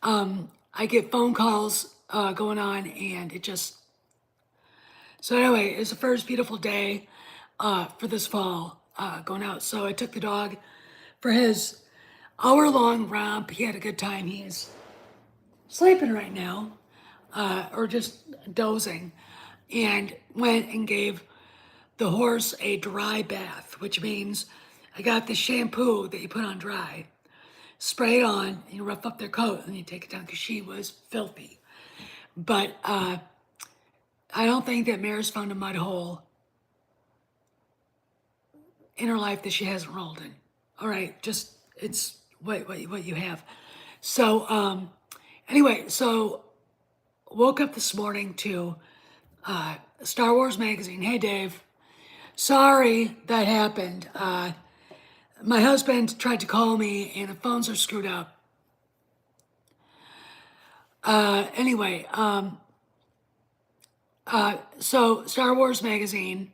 I get phone calls going on, and it just. So anyway, it's the first beautiful day for this fall going out. So I took the dog for his hour-long romp. He had a good time. He's sleeping right now, or just dozing, and went and gave the horse a dry bath, which means I got the shampoo that you put on dry, spray it on, and you rough up their coat, and you take it down because she was filthy. But I don't think that Mare's found a mud hole in her life that she hasn't rolled in. All right, just it's what you have. So anyway, so woke up this morning to Star Wars magazine. Hey Dave, sorry that happened. My husband tried to call me and the phones are screwed up. Anyway, so Star Wars magazine.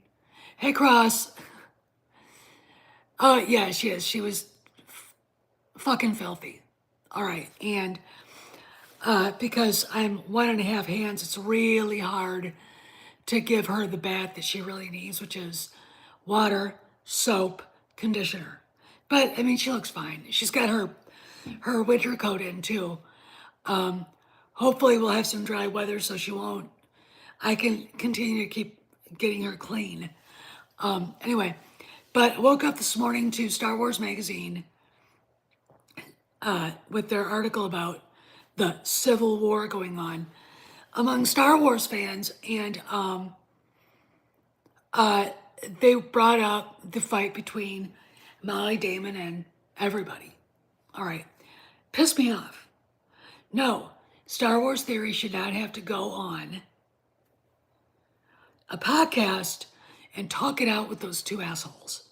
Hey Cross. Oh yeah, she is. She was fucking filthy. All right, and because I'm 1.5 hands, it's really hard to give her the bath that she really needs, which is water, soap, conditioner. But I mean, she looks fine. She's got her winter coat in too. Hopefully, we'll have some dry weather so she won't. I can continue to keep getting her clean. Anyway, but I woke up this morning to Star Wars magazine with their article about the civil war going on among Star Wars fans, and they brought up the fight between Molly Damon and everybody. All right, pissed me off. No, Star Wars Theory should not have to go on a podcast and talk it out with those two assholes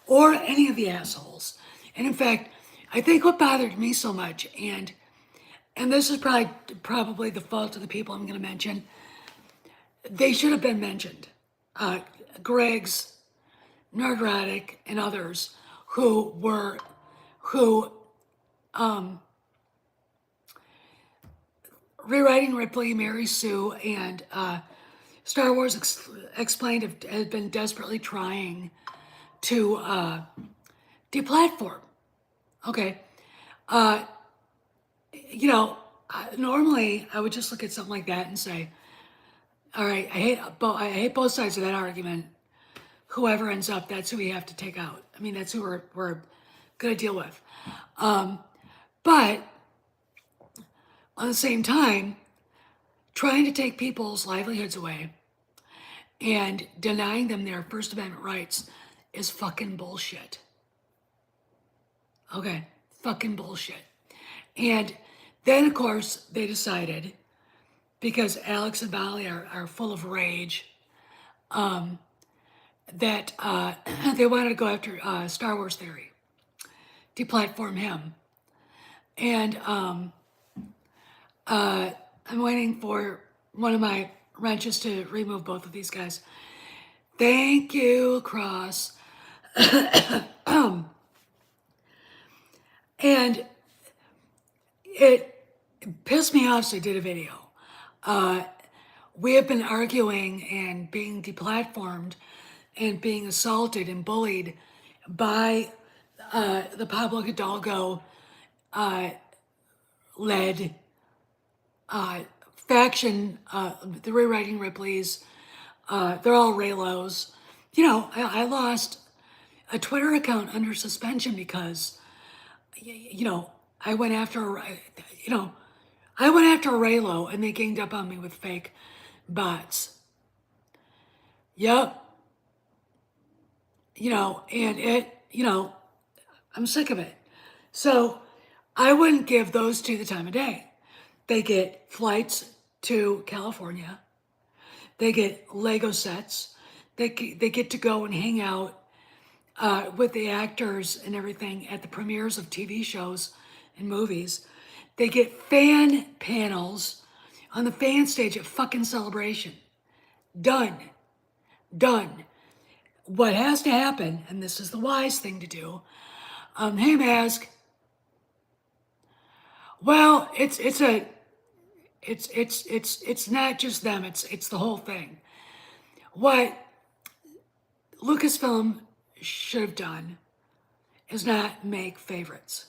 or any of the assholes. And in fact, I think what bothered me so much, and this is probably the fault of the people I'm going to mention, they should have been mentioned. Greg's, Nerdrotic, and others who rewriting Ripley, Mary Sue, and Star Wars Explained had been desperately trying to deplatform. Okay. Normally I would just look at something like that and say, all right, I hate both sides of that argument. Whoever ends up, that's who we have to take out. I mean, that's who we're going to deal with. But on the same time, trying to take people's livelihoods away and denying them their First Amendment rights is fucking bullshit. Okay, fucking bullshit. And then, of course, they decided, because Alex and Molly are full of rage, that they wanted to go after Star Wars Theory, deplatform him. And I'm waiting for one of my wrenches to remove both of these guys. Thank you, Cross. And it pissed me off, so I did a video. We have been arguing and being deplatformed and being assaulted and bullied by the Pablo Hidalgo led faction, the Rewriting Ripley's. They're all Raylos. I lost a Twitter account under suspension because, I went after, I went after a Raylo and they ganged up on me with fake bots. Yep. And it, I'm sick of it. So I wouldn't give those two the time of day. They get flights to California. They get Lego sets. They get to go and hang out with the actors and everything at the premieres of TV shows and movies. They get fan panels on the fan stage at fucking Celebration. Done. What has to happen, and this is the wise thing to do, hey Mask, Well, it's not just them. It's the whole thing. What Lucasfilm should have done is not make favorites,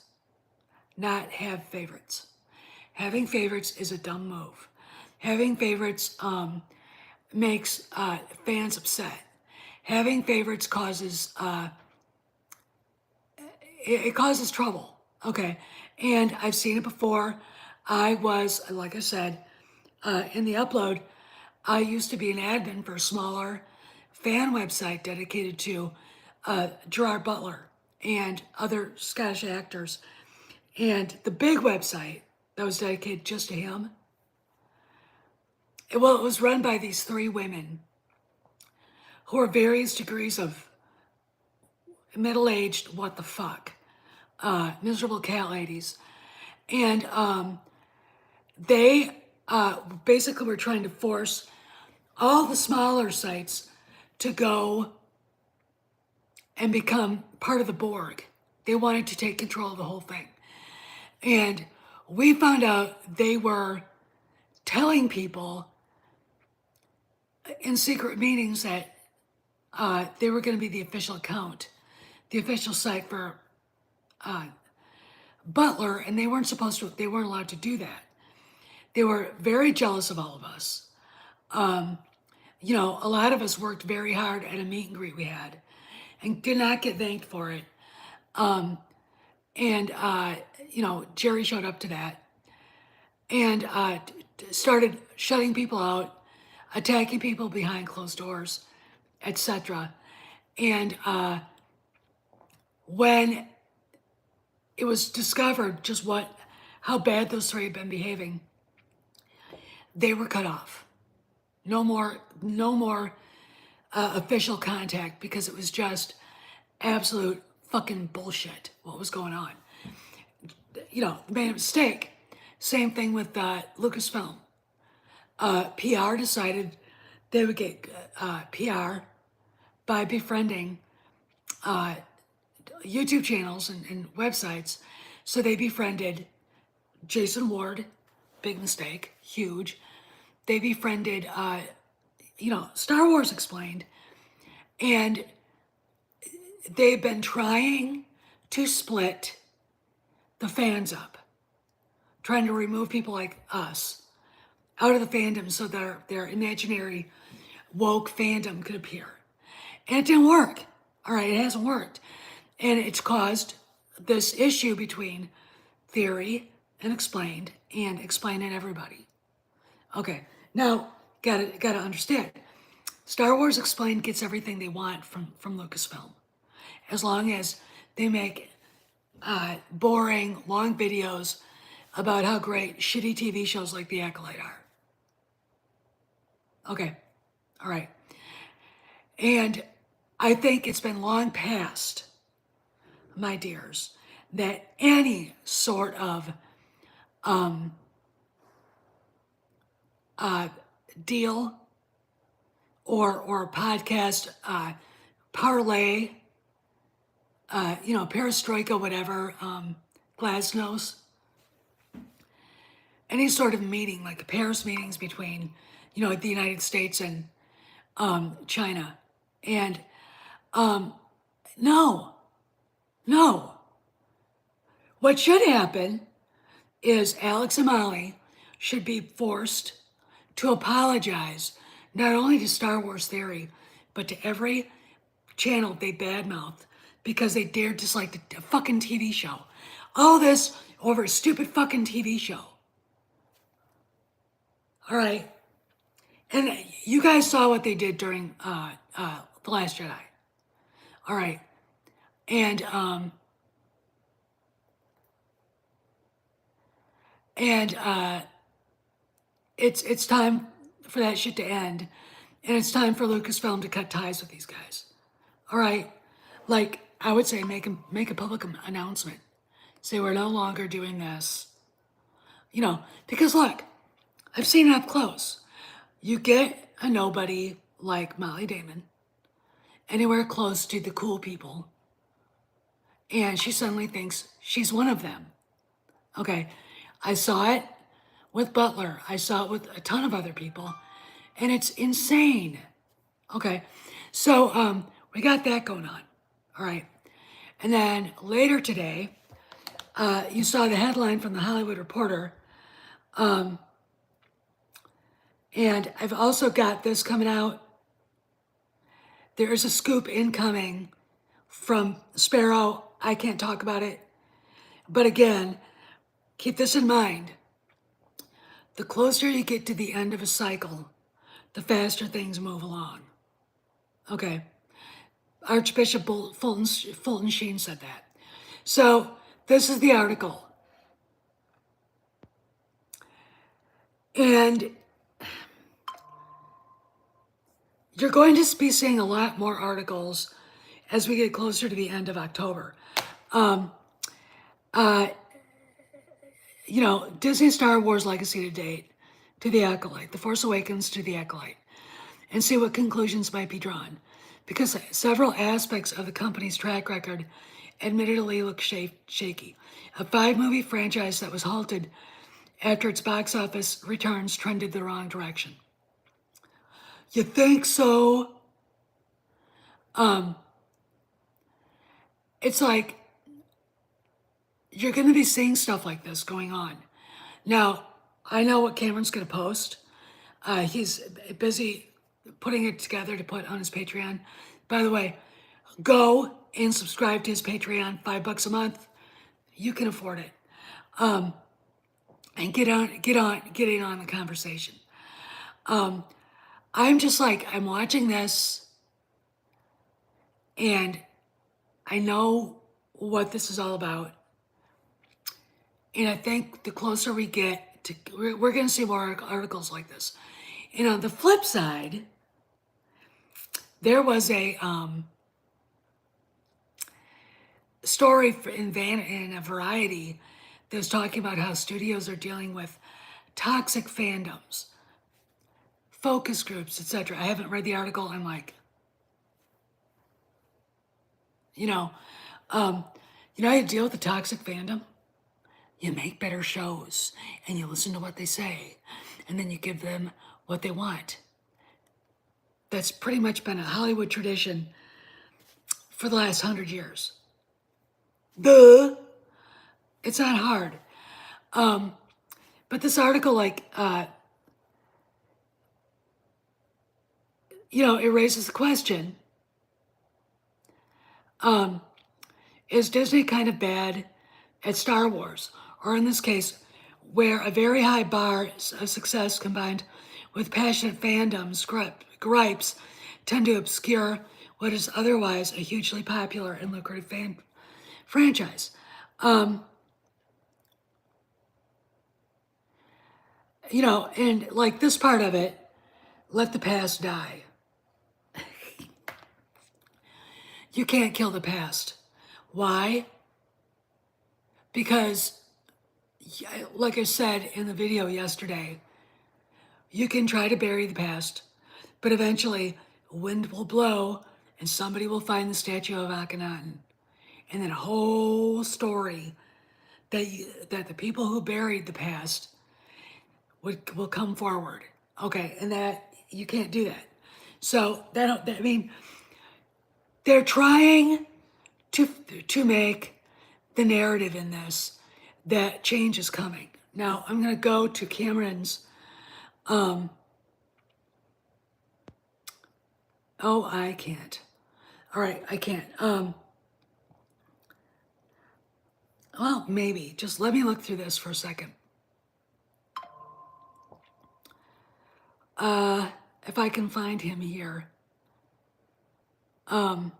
not have favorites. Having favorites is a dumb move. Having favorites makes fans upset. Having favorites causes it causes trouble. Okay, and I've seen it before. I was, like I said, in the upload, I used to be an admin for a smaller fan website dedicated to Gerard Butler and other Scottish actors. And the big website that was dedicated just to him, it was run by these three women who are various degrees of middle-aged, what the fuck, miserable cat ladies. And they basically were trying to force all the smaller sites to go and become part of the Borg. They wanted to take control of the whole thing. And we found out they were telling people in secret meetings that they were going to be the official account, the official site for Butler, and they weren't allowed to do that. They were very jealous of all of us. You know, a lot of us worked very hard at a meet and greet we had and did not get thanked for it. You know, Jerry showed up to that and started shutting people out, attacking people behind closed doors, etc. And when it was discovered just how bad those three had been behaving, they were cut off. No more official contact, because it was just absolute fucking bullshit what was going on. You know, made a mistake. Same thing with Lucasfilm. PR decided they would get PR by befriending YouTube channels and websites. So they befriended Jason Ward, big mistake, huge. They befriended, you know, Star Wars Explained, and they've been trying to split the fans up, trying to remove people like us out of the fandom so their imaginary woke fandom could appear. And it didn't work. All right, it hasn't worked. And it's caused this issue between theory and explained and explained and everybody. Okay, now gotta understand. Star Wars Explained gets everything they want from Lucasfilm, as long as they make boring, long videos about how great shitty TV shows like The Acolyte are. Okay, all right. And I think it's been long past, my dears, that any sort of deal or podcast parlay, you know, perestroika, whatever, glasnost, any sort of meeting like the Paris meetings between, you know, the United States and China. And no. What should happen is Alex and Molly should be forced to apologize not only to Star Wars Theory, but to every channel they badmouthed because they dared dislike the fucking TV show. All this over a stupid fucking TV show. All right. And you guys saw what they did during The Last Jedi. All right. And it's time for that shit to end. And it's time for Lucasfilm to cut ties with these guys. All right. Like, I would say make a public announcement. Say we're no longer doing this. You know, because look, I've seen it up close. You get a nobody like Molly Damon anywhere close to the cool people, and she suddenly thinks she's one of them. Okay, I saw it with Butler. I saw it with a ton of other people, and it's insane. Okay, so we got that going on. All right, and then later today, you saw the headline from the Hollywood Reporter, and I've also got this coming out. There is a scoop incoming from Sparrow. I can't talk about it, but again, keep this in mind. The closer you get to the end of a cycle, the faster things move along. Okay. Archbishop Fulton Sheen said that. So this is the article. And you're going to be seeing a lot more articles as we get closer to the end of October. You know, Disney Star Wars Legacy to date, to the Acolyte, The Force Awakens to the Acolyte, and see what conclusions might be drawn. Because several aspects of the company's track record admittedly look shaky. A 5-movie franchise that was halted after its box office returns trended the wrong direction. You think so? It's like you're going to be seeing stuff like this going on. Now, I know what Cameron's going to post. He's busy putting it together to put on his Patreon. By the way, go and subscribe to his Patreon, $5 a month. You can afford it. And get in on the conversation. I'm just like, I'm watching this and I know what this is all about. And I think the closer we get to, we're going to see more articles like this. And on the flip side, there was a story in a Variety that was talking about how studios are dealing with toxic fandoms, focus groups, etc. I haven't read the article. I'm like, you know how you deal with the toxic fandom? You make better shows and you listen to what they say and then you give them what they want. That's pretty much been a Hollywood tradition for the last 100 years. Duh. It's not hard. But this article, like, it raises the question, is Disney kind of bad at Star Wars? Or in this case, where a very high bar of success combined with passionate fandoms, gripes, tend to obscure what is otherwise a hugely popular and lucrative franchise. And like this part of it, let the past die. You can't kill the past. Why? Because, like I said in the video yesterday, you can try to bury the past, but eventually wind will blow and somebody will find the statue of Akhenaten. And then a whole story that the people who buried the past will come forward. Okay, and that you can't do that. So they're trying to make the narrative in this that change is coming. Now I'm gonna go to Cameron's. I can't. All right, I can't. Well, maybe. Just let me look through this for a second. If I can find him here. Oh,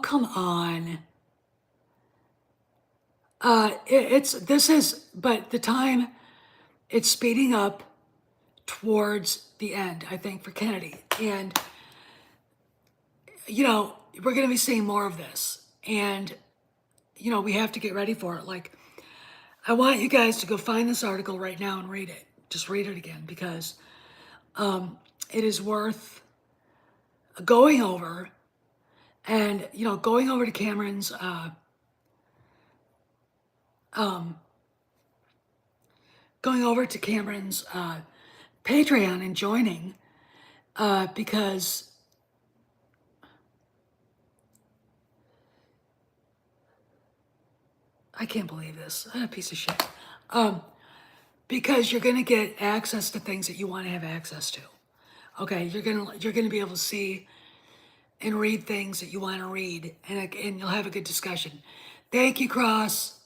come on. But the time, it's speeding up towards the end, I think, for Kennedy. And, we're going to be seeing more of this. And, we have to get ready for it. Like, I want you guys to go find this article right now and read it. Just read it again because it is worth going over. And, going over to Cameron's going over to Cameron's Patreon and joining because I can't believe this. I'm a piece of shit. Because you're going to get access to things that you want to have access to. Okay, you're gonna be able to see and read things that you want to read, and you'll have a good discussion. Thank you, Cross.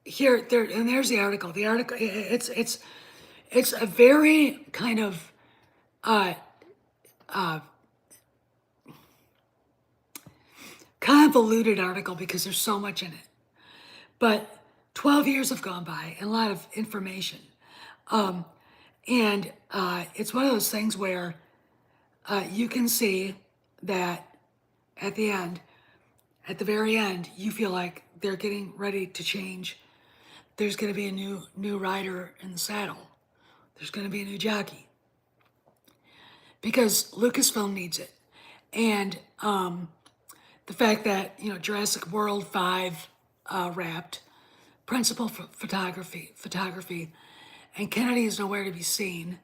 Here, there, and there's the article. The article, it's a very kind of convoluted article because there's so much in it. But 12 years have gone by and a lot of information. And it's one of those things where you can see that at the end, at the very end, you feel like they're getting ready to change. There's going to be a new rider in the saddle. There's going to be a new jockey because Lucasfilm needs it. And the fact that, Jurassic World 5 wrapped, principal photography, and Kennedy is nowhere to be seen,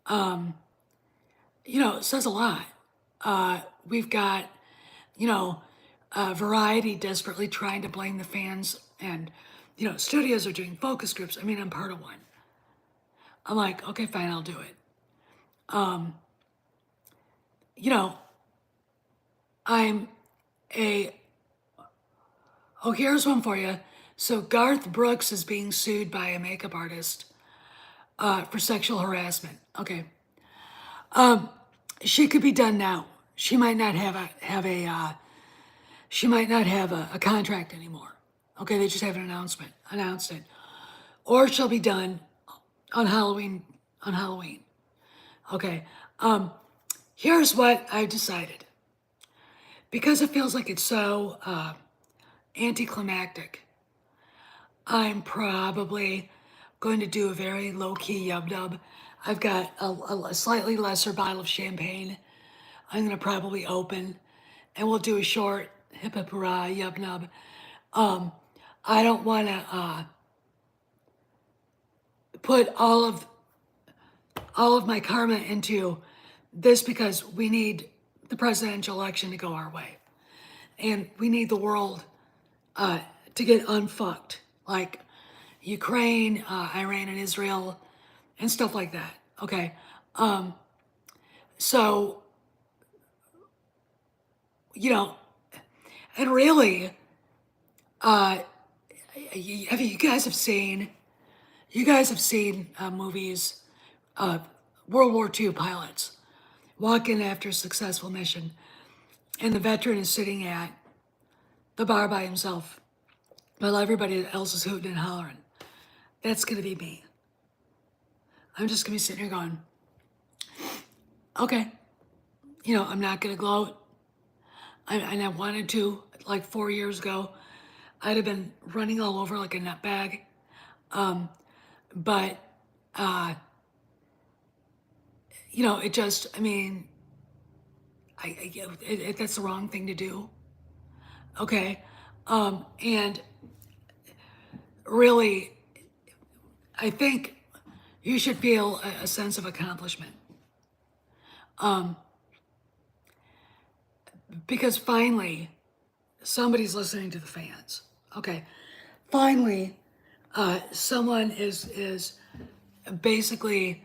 it says a lot. We've got, Variety desperately trying to blame the fans, and, studios are doing focus groups. I mean, I'm part of one. I'm like, okay, fine, I'll do it. Here's one for you. So Garth Brooks is being sued by a makeup artist for sexual harassment. Okay. She could be done now. She might not have a contract anymore. Okay, they just have an announced it. Or she'll be done on Halloween. Okay. Here's what I've decided. Because it feels like it's so anticlimactic, I'm probably going to do a very low-key yub-dub. I've got a slightly lesser bottle of champagne I'm going to probably open, and we'll do a short hip hip hurrah yub-nub. I don't want to put all of my karma into this because we need the presidential election to go our way. And we need the world to get unfucked, like Ukraine, Iran and Israel, and stuff like that, okay? So, and really, you guys have seen movies, World War II pilots walk in after a successful mission, and the veteran is sitting at the bar by himself while everybody else is hooting and hollering. That's going to be me. I'm just going to be sitting here going, okay, I'm not going to gloat. And I wanted to, like 4 years ago, I'd have been running all over like a nutbag. But it just, that's the wrong thing to do. Okay. And really, I think you should feel a sense of accomplishment. Because finally, somebody's listening to the fans. Okay. Finally, someone is basically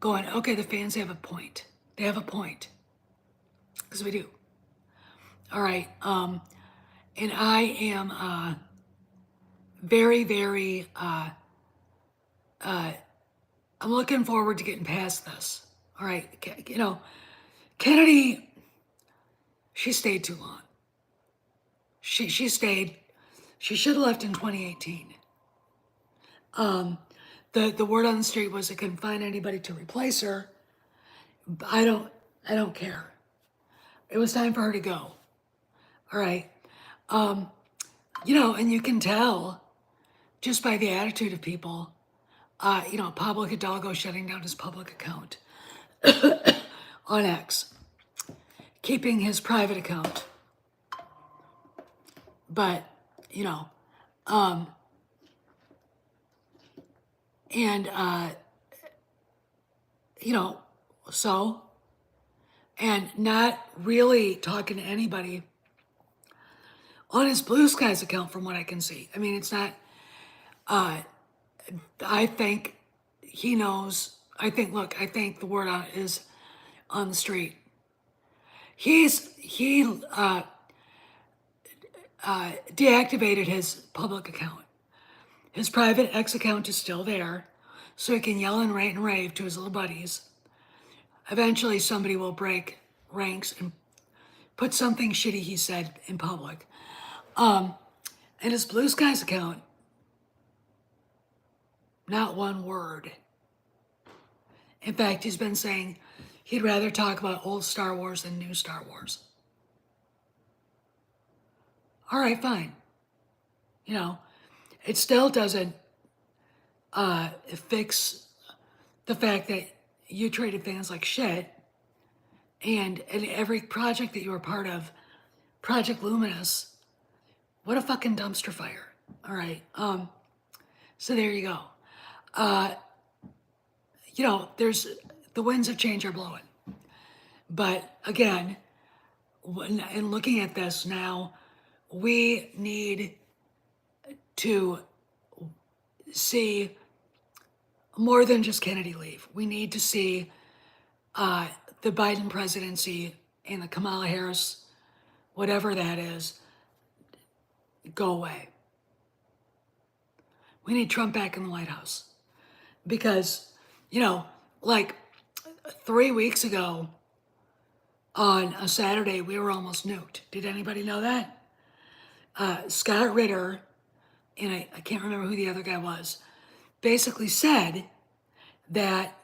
going, okay, the fans have a point. They have a point. Because we do. All right. And I am very, very, I'm looking forward to getting past this. All right. Kennedy, she stayed too long. She stayed. She should have left in 2018. The word on the street was they couldn't find anybody to replace her. I don't care. It was time for her to go. All right. And you can tell just by the attitude of people, Pablo Hidalgo shutting down his public account on X, keeping his private account. But, And, you know, so, and not really talking to anybody on his Blue Skies account from what I can see. I mean, it's not, I think he knows. I think the word on is on the street. He deactivated his public account. His private X account is still there, so he can yell and rant and rave to his little buddies. Eventually, somebody will break ranks and put something shitty he said in public. And his Blue Skies account, not one word. In fact, he's been saying he'd rather talk about old Star Wars than new Star Wars. All right, fine. You know, it still doesn't fix the fact that you treated fans like shit. And in every project that you were part of, Project Luminous, what a fucking dumpster fire. All right. So there you go. You know, there's the winds of change are blowing. But again, in looking at this now, we need to see more than just Kennedy leave. We need to see the Biden presidency and the Kamala Harris, whatever that is, go away. We need Trump back in the White House. Because, you know, like 3 weeks ago on a Saturday, we were almost nuked. Did anybody know that? Scott Ritter, and I can't remember who the other guy was, basically said that,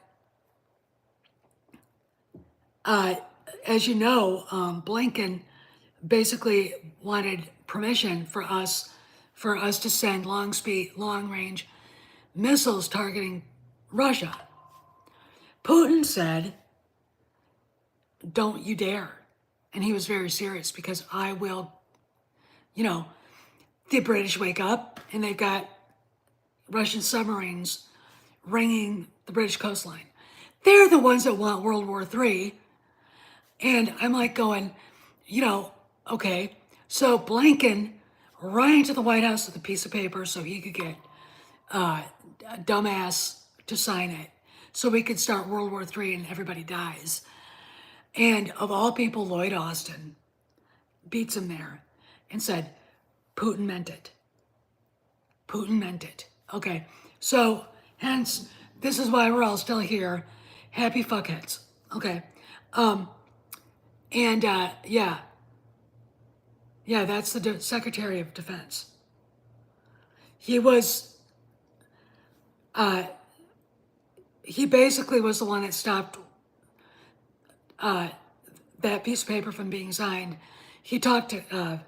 as you know, Blinken basically wanted permission for us to send long-range missiles targeting Russia. Putin said, "Don't you dare." And he was very serious because I will, you know, the British wake up and they've got Russian submarines ringing the British coastline. They're the ones that want World War III. And I'm like going, you know, okay, so Blinken running to the White House with a piece of paper so he could get a dumbass to sign it so we could start World War III and everybody dies. And of all people, Lloyd Austin beats him there and said, Putin meant it. Putin meant it. Okay, so hence, this is why we're all still here. Happy fuckheads. Okay. Yeah, that's the Secretary of Defense. He was, he basically was the one that stopped that piece of paper from being signed. He talked to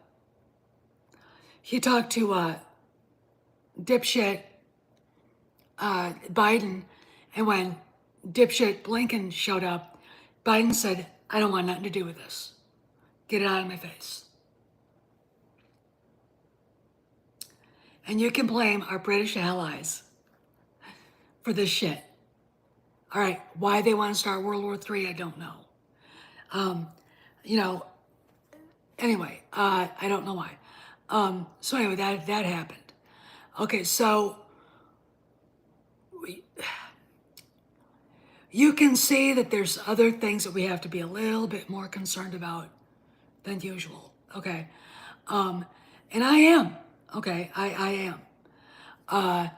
dipshit Biden, and when dipshit Blinken showed up, Biden said, "I don't want nothing to do with this. Get it out of my face." And you can blame our British allies for this shit. All right, why they want to start World War III, I don't know. You know, anyway, I don't know why. So anyway, that happened. Okay, so you can see that there's other things that we have to be a little bit more concerned about than usual. Okay, and I am. Okay, I am.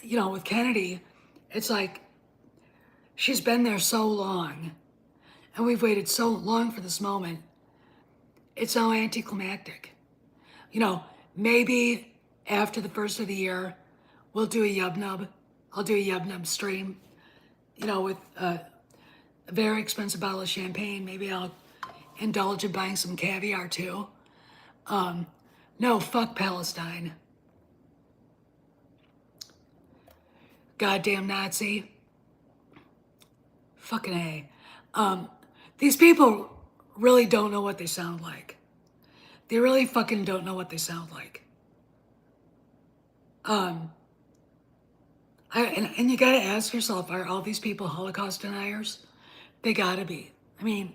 You know, with Kennedy, it's like she's been there so long, and we've waited so long for this moment. It's so anticlimactic. You know, maybe after the first of the year, we'll do a Yub Nub. I'll do a Yub Nub stream, you know, with a very expensive bottle of champagne. Maybe I'll indulge in buying some caviar too. No, fuck Palestine. Goddamn Nazi. Fucking A. These people really don't know what they sound like. They really fucking don't know what they sound like. Um, and you gotta ask yourself, are all these people Holocaust deniers? They gotta be. I mean,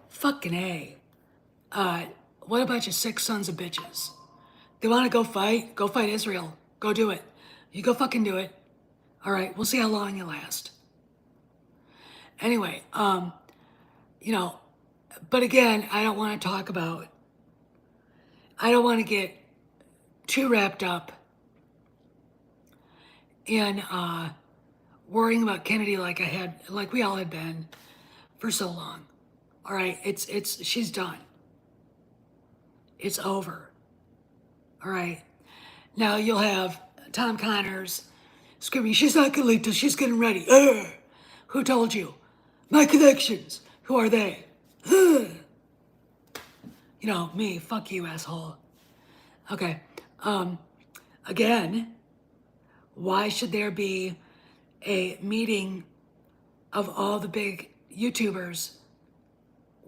fucking A. Uh, what a bunch of sick sons of bitches. They wanna go fight? Go fight Israel. Go do it. You go fucking do it. All right, we'll see how long you last. Anyway, you know, but again, I don't want to talk about, I don't want to get too wrapped up in worrying about Kennedy like we all had been for so long. All right, she's done. It's over. All right. Now you'll have Tom Connors screaming, she's not gonna leak till she's getting ready. Ugh. Who told you? My connections. Who are they? Ugh. You know, me. Fuck you, asshole. Okay. Again, why should there be a meeting of all the big YouTubers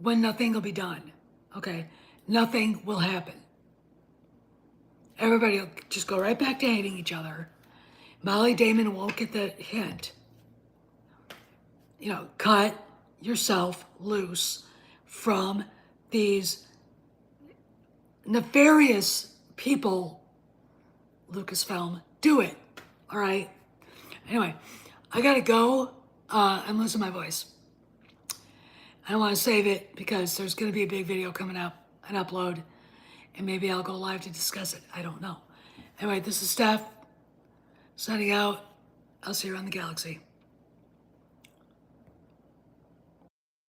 when nothing will be done? Okay. Nothing will happen. Everybody will just go right back to hating each other. Molly Damon won't get the hint. You know, cut yourself loose from these nefarious people, Lucasfilm. Do it. All right. Anyway, I gotta go. I'm losing my voice. I want to save it because there's gonna be a big video coming up, an upload, and maybe I'll go live to discuss it. I don't know. Anyway, this is Steph signing out. I'll see you around the galaxy.